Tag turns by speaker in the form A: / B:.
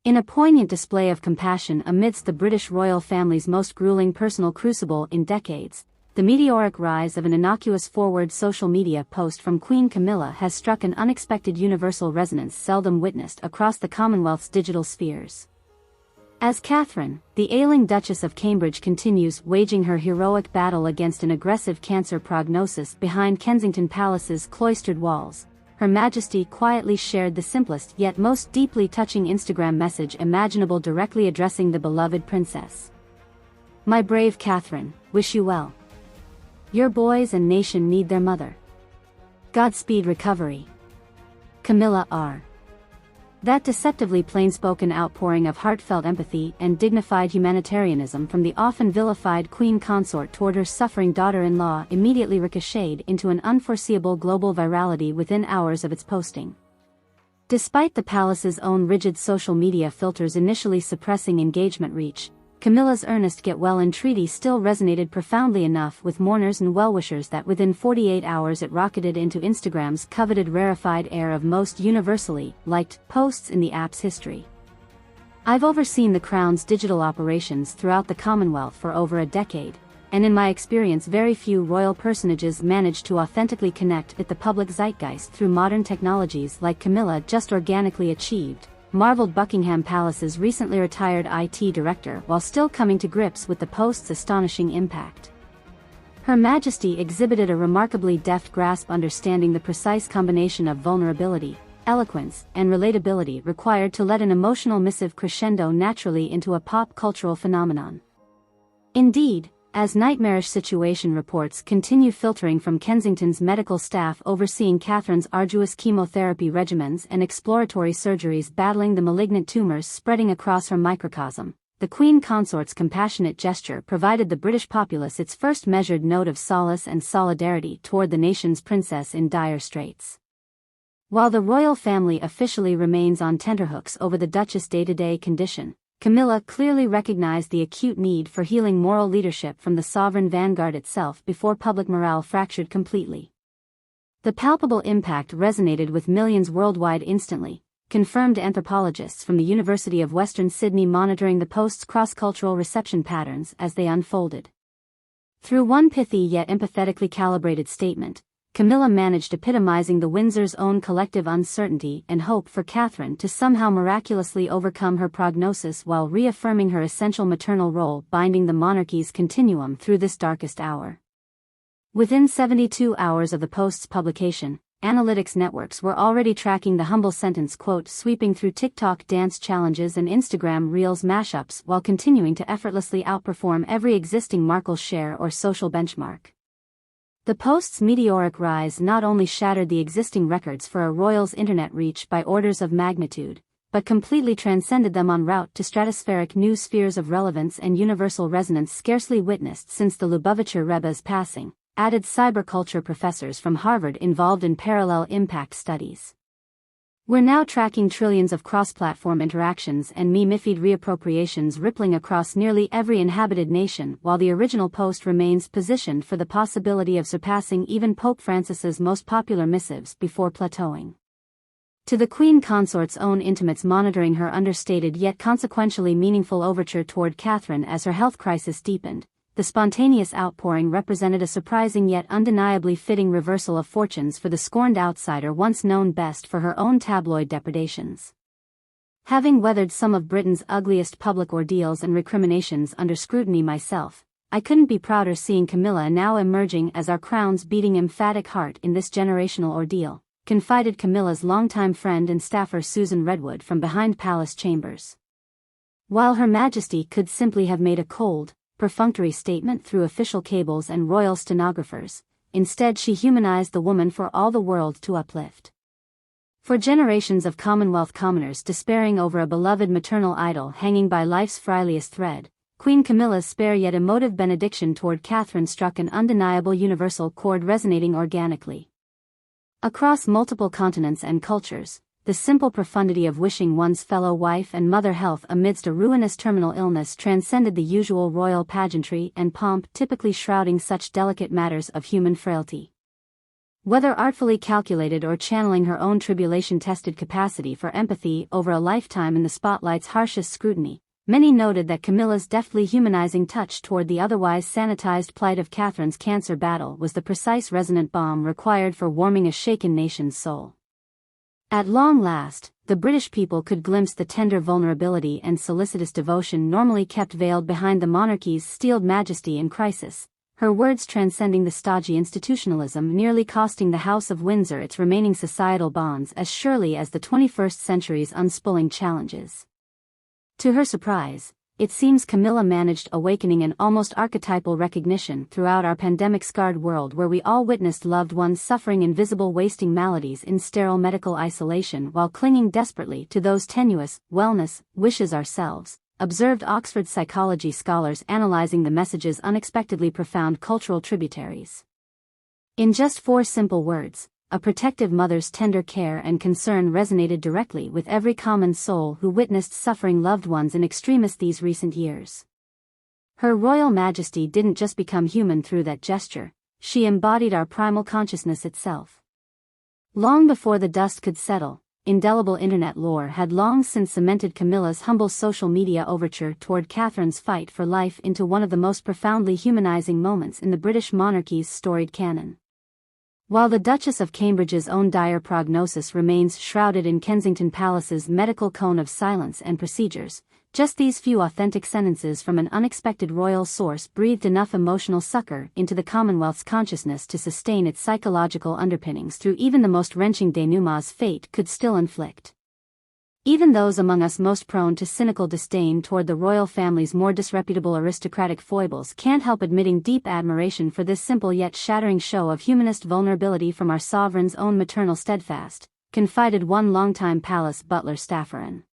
A: In a poignant display of compassion amidst the British royal family's most grueling personal crucible in decades, the meteoric rise of an innocuous forward social media post from Queen Camilla has struck an unexpected universal resonance seldom witnessed across the Commonwealth's digital spheres. As Catherine, the ailing Duchess of Cambridge, continues waging her heroic battle against an aggressive cancer prognosis behind Kensington Palace's cloistered walls, Her Majesty quietly shared the simplest yet most deeply touching Instagram message imaginable, directly addressing the beloved princess. "My brave Catherine, wish you well. Your boys and nation need their mother. Godspeed recovery. Camilla R." That deceptively plain-spoken outpouring of heartfelt empathy and dignified humanitarianism from the often vilified Queen Consort toward her suffering daughter-in-law immediately ricocheted into an unforeseeable global virality within hours of its posting. Despite the palace's own rigid social media filters initially suppressing engagement reach, Camilla's earnest get-well entreaty still resonated profoundly enough with mourners and well-wishers that within 48 hours it rocketed into Instagram's coveted rarefied air of most universally liked posts in the app's history. I've overseen the Crown's digital operations throughout the Commonwealth for over a decade, and in my experience very few royal personages manage to authentically connect with the public zeitgeist through modern technologies like Camilla just organically achieved, marveled Buckingham Palace's recently retired IT director while still coming to grips with the post's astonishing impact. Her Majesty exhibited a remarkably deft grasp understanding the precise combination of vulnerability, eloquence, and relatability required to let an emotional missive crescendo naturally into a pop cultural phenomenon. Indeed, as nightmarish situation reports continue filtering from Kensington's medical staff overseeing Catherine's arduous chemotherapy regimens and exploratory surgeries battling the malignant tumors spreading across her microcosm, the Queen Consort's compassionate gesture provided the British populace its first measured note of solace and solidarity toward the nation's princess in dire straits. While the royal family officially remains on tenterhooks over the Duchess' day-to-day condition, Camilla clearly recognized the acute need for healing moral leadership from the sovereign vanguard itself before public morale fractured completely. The palpable impact resonated with millions worldwide instantly, confirmed anthropologists from the University of Western Sydney monitoring the post's cross-cultural reception patterns as they unfolded. Through one pithy yet empathetically calibrated statement, Camilla managed epitomizing the Windsor's own collective uncertainty and hope for Catherine to somehow miraculously overcome her prognosis while reaffirming her essential maternal role binding the monarchy's continuum through this darkest hour. Within 72 hours of the post's publication, analytics networks were already tracking the humble sentence quote sweeping through TikTok dance challenges and Instagram Reels mashups while continuing to effortlessly outperform every existing Markle share or social benchmark. The post's meteoric rise not only shattered the existing records for a royal's internet reach by orders of magnitude, but completely transcended them en route to stratospheric new spheres of relevance and universal resonance scarcely witnessed since the Lubavitcher Rebbe's passing, added cyberculture professors from Harvard involved in parallel impact studies. We're now tracking trillions of cross-platform interactions and meme-ified reappropriations rippling across nearly every inhabited nation while the original post remains positioned for the possibility of surpassing even Pope Francis's most popular missives before plateauing. To the Queen Consort's own intimates monitoring her understated yet consequentially meaningful overture toward Catherine as her health crisis deepened, the spontaneous outpouring represented a surprising yet undeniably fitting reversal of fortunes for the scorned outsider once known best for her own tabloid depredations. Having weathered some of Britain's ugliest public ordeals and recriminations under scrutiny myself, I couldn't be prouder seeing Camilla now emerging as our crown's beating emphatic heart in this generational ordeal, confided Camilla's longtime friend and staffer Susan Redwood from behind palace chambers. While Her Majesty could simply have made a cold, perfunctory statement through official cables and royal stenographers, instead she humanized the woman for all the world to uplift. For generations of Commonwealth commoners despairing over a beloved maternal idol hanging by life's friliest thread, Queen Camilla's spare yet emotive benediction toward Catherine struck an undeniable universal chord resonating organically. Across multiple continents and cultures, the simple profundity of wishing one's fellow wife and mother health amidst a ruinous terminal illness transcended the usual royal pageantry and pomp typically shrouding such delicate matters of human frailty. Whether artfully calculated or channeling her own tribulation-tested capacity for empathy over a lifetime in the spotlight's harshest scrutiny, many noted that Camilla's deftly humanizing touch toward the otherwise sanitized plight of Catherine's cancer battle was the precise resonant balm required for warming a shaken nation's soul. At long last, the British people could glimpse the tender vulnerability and solicitous devotion normally kept veiled behind the monarchy's steeled majesty in crisis, her words transcending the stodgy institutionalism nearly costing the House of Windsor its remaining societal bonds as surely as the 21st century's unspooling challenges. To her surprise, it seems Camilla managed awakening an almost archetypal recognition throughout our pandemic-scarred world where we all witnessed loved ones suffering invisible wasting maladies in sterile medical isolation while clinging desperately to those tenuous wellness wishes ourselves, observed Oxford psychology scholars analyzing the message's unexpectedly profound cultural tributaries. In just 4 simple words, a protective mother's tender care and concern resonated directly with every common soul who witnessed suffering loved ones in extremis these recent years. Her Royal Majesty didn't just become human through that gesture, she embodied our primal consciousness itself. Long before the dust could settle, indelible internet lore had long since cemented Camilla's humble social media overture toward Catherine's fight for life into one of the most profoundly humanizing moments in the British monarchy's storied canon. While the Duchess of Cambridge's own dire prognosis remains shrouded in Kensington Palace's medical cone of silence and procedures, just these few authentic sentences from an unexpected royal source breathed enough emotional succor into the Commonwealth's consciousness to sustain its psychological underpinnings through even the most wrenching denouements fate could still inflict. Even those among us most prone to cynical disdain toward the royal family's more disreputable aristocratic foibles can't help admitting deep admiration for this simple yet shattering show of humanist vulnerability from our sovereign's own maternal steadfast, confided one longtime palace butler stafferin.